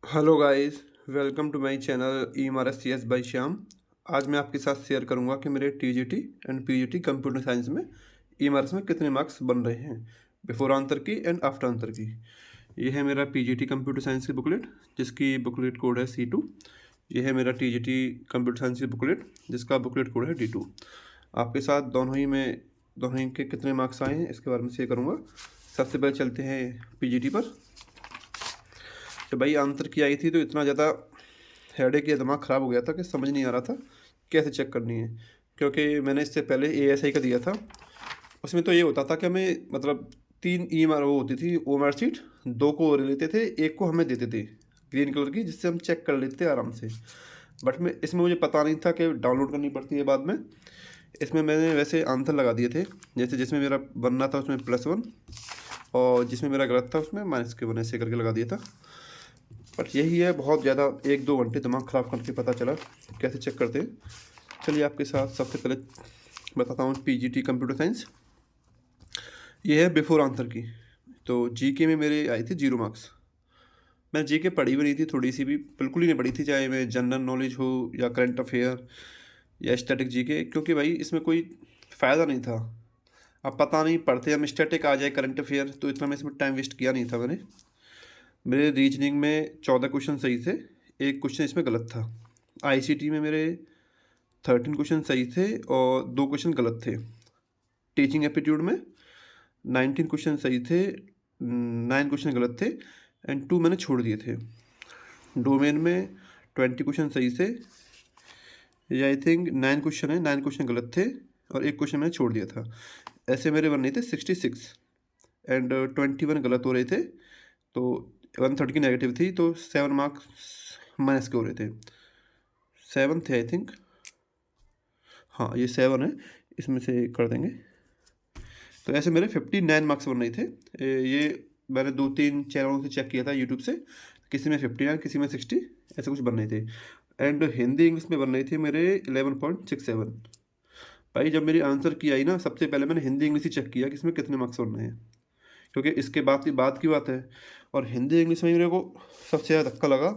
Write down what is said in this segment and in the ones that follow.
Hello guys, welcome to my channel EMRS by Shyam. आज मैं आपके साथ शेयर करूंगा कि मेरे TGT and PGT computer science में EMRS में कितने मार्क्स बन रहे हैं, before answer key and after answer key. ये है मेरा पीजीटी कंप्यूटर साइंस की बुकलेट, जिसकी बुकलेट कोड है C2। ये है मेरा टीजीटी कंप्यूटर साइंस की बुकलेट, जिसका बुकलेट कोड है D2। आपके साथ दोनों ही के कितने मार्क्स आए हैं इसके बारे में शेयर करूँगा। सबसे पहले चलते हैं पीजीटी पर। जब भाई आंसर की आई थी तो इतना ज़्यादा हेडेक या दिमाग ख़राब हो गया था कि समझ नहीं आ रहा था कैसे चेक करनी है, क्योंकि मैंने इससे पहले ASI का दिया था। उसमें तो ये होता था कि हमें मतलब 3 EMR वो होती थी OMR शीट, 2 को और लेते थे, एक को हमें देते थे ग्रीन कलर की, जिससे हम चेक कर लेते थे आराम से। बट मैं इसमें मुझे पता नहीं था कि डाउनलोड करनी पड़ती है बाद में। इसमें मैंने वैसे आंसर लगा दिए थे, जैसे जिसमें मेरा बनना था उसमें +1 और जिसमें मेरा गलत था उसमें -1 ऐसे करके लगा दिया था। बट यही है, बहुत ज़्यादा 1-2 घंटे दिमाग ख़राब करके पता चला कैसे चेक करते हैं। चलिए आपके साथ सबसे पहले बताता हूँ पीजीटी कंप्यूटर साइंस। ये है बिफोर आंसर की। तो जीके में मेरे आए थे 0 मार्क्स। मैंने जीके पढ़ी भी नहीं थी, थोड़ी सी भी, बिल्कुल ही नहीं पढ़ी थी, चाहे मैं जनरल नॉलेज हो या करंट अफेयर या स्टैटिक जीके, क्योंकि भाई इसमें कोई फ़ायदा नहीं था। अब पता नहीं, पढ़ते हम स्टैटिक आ जाए करंट अफेयर, तो इतना मैं इसमें टाइम वेस्ट किया नहीं था मैंने। मेरे रीजनिंग में 14 क्वेश्चन सही थे, एक क्वेश्चन इसमें गलत था। आईसीटी में मेरे 13 क्वेश्चन सही थे और 2 क्वेश्चन गलत थे। टीचिंग एप्टीट्यूड में 19 क्वेश्चन सही थे, 9 क्वेश्चन गलत थे एंड 2 मैंने छोड़ दिए थे। डोमेन में 20 क्वेश्चन सही थे, ये आई थिंक 9 क्वेश्चन है, 9 क्वेश्चन गलत थे और एक क्वेश्चन मैंने छोड़ दिया था। ऐसे मेरे बन रहे थे 66 एंड 21 गलत हो रहे थे, तो 130 की नेगेटिव थी, तो 7 मार्क्स माइनस के हो रहे थे। 7 थे आई थिंक, हाँ ये 7 है, इसमें से कर देंगे। तो ऐसे मेरे 59 मार्क्स बन रहे थे। ये मैंने 2-3 चैनलों से चेक किया था यूट्यूब से, किसी में 59 किसी में 60 ऐसे कुछ बन रहे थे। एंड हिंदी इंग्लिश में बन रहे थे मेरे 11.67। भाई जब मेरी आंसर की आई ना, सबसे पहले मैंने हिंदी इंग्लिश ही चेक किया कि इसमें कितने मार्क्स बन रहे हैं, क्योंकि इसके बाद की बात है। और हिंदी इंग्लिश में मेरे को सबसे ज़्यादा धक्का लगा,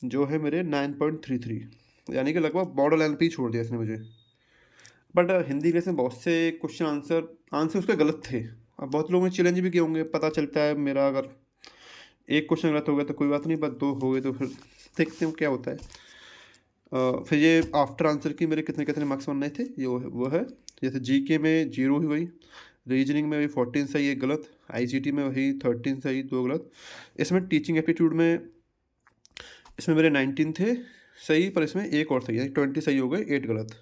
जो है मेरे 9.33, यानी कि लगभग बॉर्डर लाइन पे ही छोड़ दिया इसने मुझे। बट हिंदी इंग्लिश में बहुत से क्वेश्चन आंसर उसके गलत थे। अब बहुत लोगों ने चैलेंज भी किए होंगे, पता चलता है मेरा अगर एक क्वेश्चन गलत हो गया तो कोई बात नहीं, बस 2 हो गए तो फिर देखते हैं क्या होता है। फिर ये आफ्टर आंसर की मेरे कितने कितने मार्क्स बनने थे, ये वो है। जैसे जीके में 0 ही वही, रीजनिंग में वही 14 सही एक गलत, आईसीटी में वही 13 सही 2 गलत। इसमें टीचिंग एप्टीट्यूड में इसमें मेरे 19 थे सही, पर इसमें एक और सही, यानी 20 सही हो गए, 8 गलत।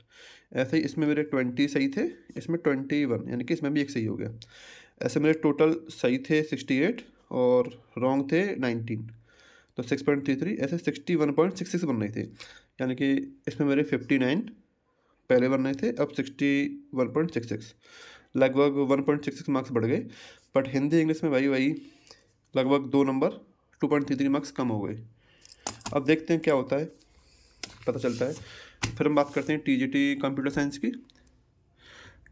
ऐसे ही इसमें मेरे 20 सही थे, इसमें 21, यानी कि इसमें भी एक सही हो गया। ऐसे मेरे टोटल सही थे 68 और रॉन्ग थे 19, तो 6.33, ऐसे 61.66 बन रहे थे। यानी कि इसमें मेरे 59 पहले बन रहे थे, अब 61.66, लगभग 1.66 मार्क्स बढ़ गए। बट हिंदी इंग्लिश में भाई वही लगभग 2 नंबर 2.33 मार्क्स कम हो गए। अब देखते हैं क्या होता है, पता चलता है। फिर हम बात करते हैं टीजीटी कंप्यूटर साइंस की।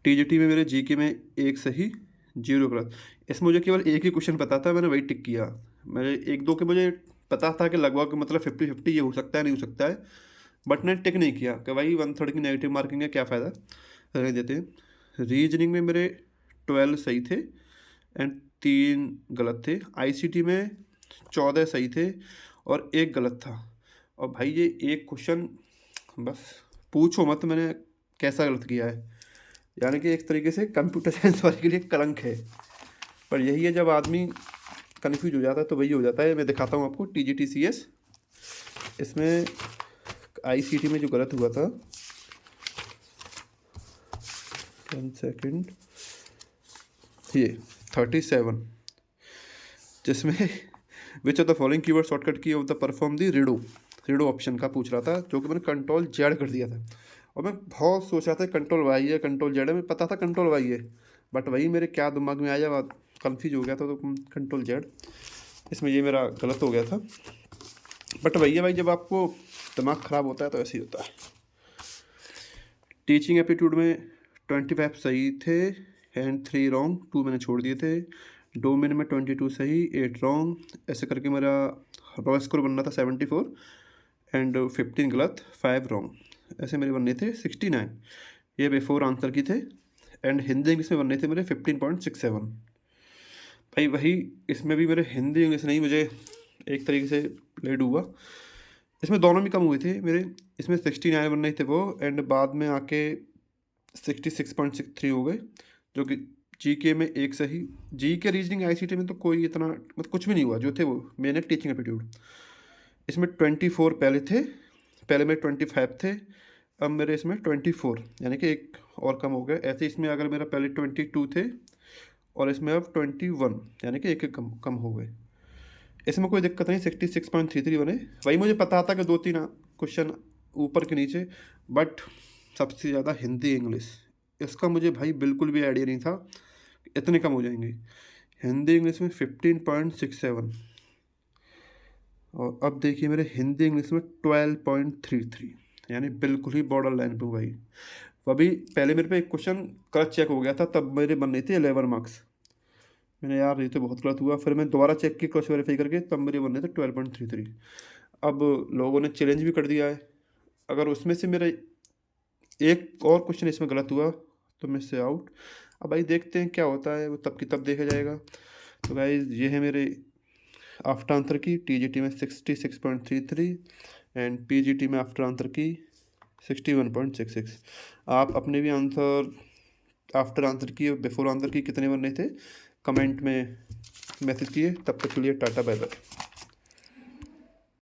टीजीटी में मेरे जीके में एक सही 0 गलत। इसमें मुझे केवल एक ही क्वेश्चन पता था, मैंने वही टिक किया। मेरे 1-2 के मुझे पता था कि लगभग मतलब 50-50 ये हो सकता है नहीं हो सकता है, बट मैंने टिक नहीं किया कि भाई 1/3 की नेगेटिव मार्किंग है, क्या फ़ायदा, रहने देते हैं। रीजनिंग में मेरे 12 सही थे एंड 3 गलत थे। आईसीटी में 14 सही थे और एक गलत था। और भाई ये एक क्वेश्चन, बस पूछो मत मैंने कैसा गलत किया है, यानी कि एक तरीके से कंप्यूटर साइंस वाले के लिए कलंक है। पर यही है, जब आदमी कन्फ्यूज हो जाता है तो वही हो जाता है। मैं दिखाता हूँ आपको टीजीटी सीएस। इसमें आईसीटी में जो गलत हुआ था, 1 सेकेंड, ये 37, जिसमें which of the following keyword shortcut key of the perform the redo option का पूछ रहा था, जो कि मैंने Ctrl Z कर दिया था। और मैं बहुत सोच रहा था Ctrl Y है Ctrl Z है, मैं पता था Ctrl Y है, बट वही मेरे क्या दिमाग में आया, बात कन्फ्यूज हो गया था, तो Ctrl Z। इसमें ये मेरा गलत हो गया था। बट भैया भाई, जब आपको दिमाग ख़राब होता है तो ऐसे ही होता है। टीचिंग एप्टीट्यूड में 25 सही थे एंड 3 रॉन्ग, 2 मैंने छोड़ दिए थे। डोमेन में 22 सही 8 रॉन्ग, ऐसे करके मेरा रॉ स्कोर बनना था 74 एंड 15 गलत, 5 रॉन्ग, ऐसे मेरे बनने थे 69। ये बिफोर आंसर की थे एंड हिंदी इंग्लिश में बनने थे मेरे 15.67। भाई वही इसमें भी मेरे हिंदी इंग्लिश नहीं मुझे एक तरीके से लेट हुआ, इसमें दोनों भी कम हुए थे मेरे। इसमें 69 बनने थे वो एंड बाद में आके 66.63 हो गए, जो कि जीके में एक सही। जीके रीजनिंग आईसीटी में तो कोई इतना मतलब कुछ भी नहीं हुआ, जो थे वो मैंने टीचिंग एप्टीट्यूड। इसमें 24 पहले थे, पहले मेरे 25 थे, अब मेरे इसमें 24 यानी कि एक और कम हो गया। ऐसे इसमें अगर मेरा पहले 22 थे और इसमें अब 21 यानी कि एक एक कम हो गए। इसमें कोई दिक्कत नहीं, 66.33 बने। वही मुझे पता था कि 2-3 क्वेश्चन ऊपर के नीचे, बट सबसे ज़्यादा हिंदी इंग्लिश, इसका मुझे भाई बिल्कुल भी आइडिया नहीं था इतने कम हो जाएंगे। हिंदी इंग्लिश में 15.67 और अब देखिए मेरे हिंदी इंग्लिश में 12.33, यानी बिल्कुल ही बॉर्डर लाइन पे भाई। अभी पहले मेरे पे एक क्वेश्चन गलत चेक हो गया था, तब मेरे बन रही थी 11 मार्क्स। मैंने यार ये तो बहुत गलत हुआ, फिर मैं दोबारा चेक की क्रॉस वेरीफाई करके, तब मेरे बन रहे थे 12.33। अब लोगों ने चैलेंज भी कर दिया है, अगर उसमें से मेरा एक और क्वेश्चन इसमें गलत हुआ तो मैं से आउट। अब भाई देखते हैं क्या होता है, वो तब की तब देखा जाएगा। तो भाई ये है मेरे आफ्टर आंसर की टीजीटी में 66.33 एंड पीजीटी में आफ्टर आंसर की 61.66। आप अपने भी आंसर आफ्टर आंसर की और बिफोर आंसर की कितने बनने थे कमेंट में मैसेज किए। तब तक के लिए टाटा बाय बाय।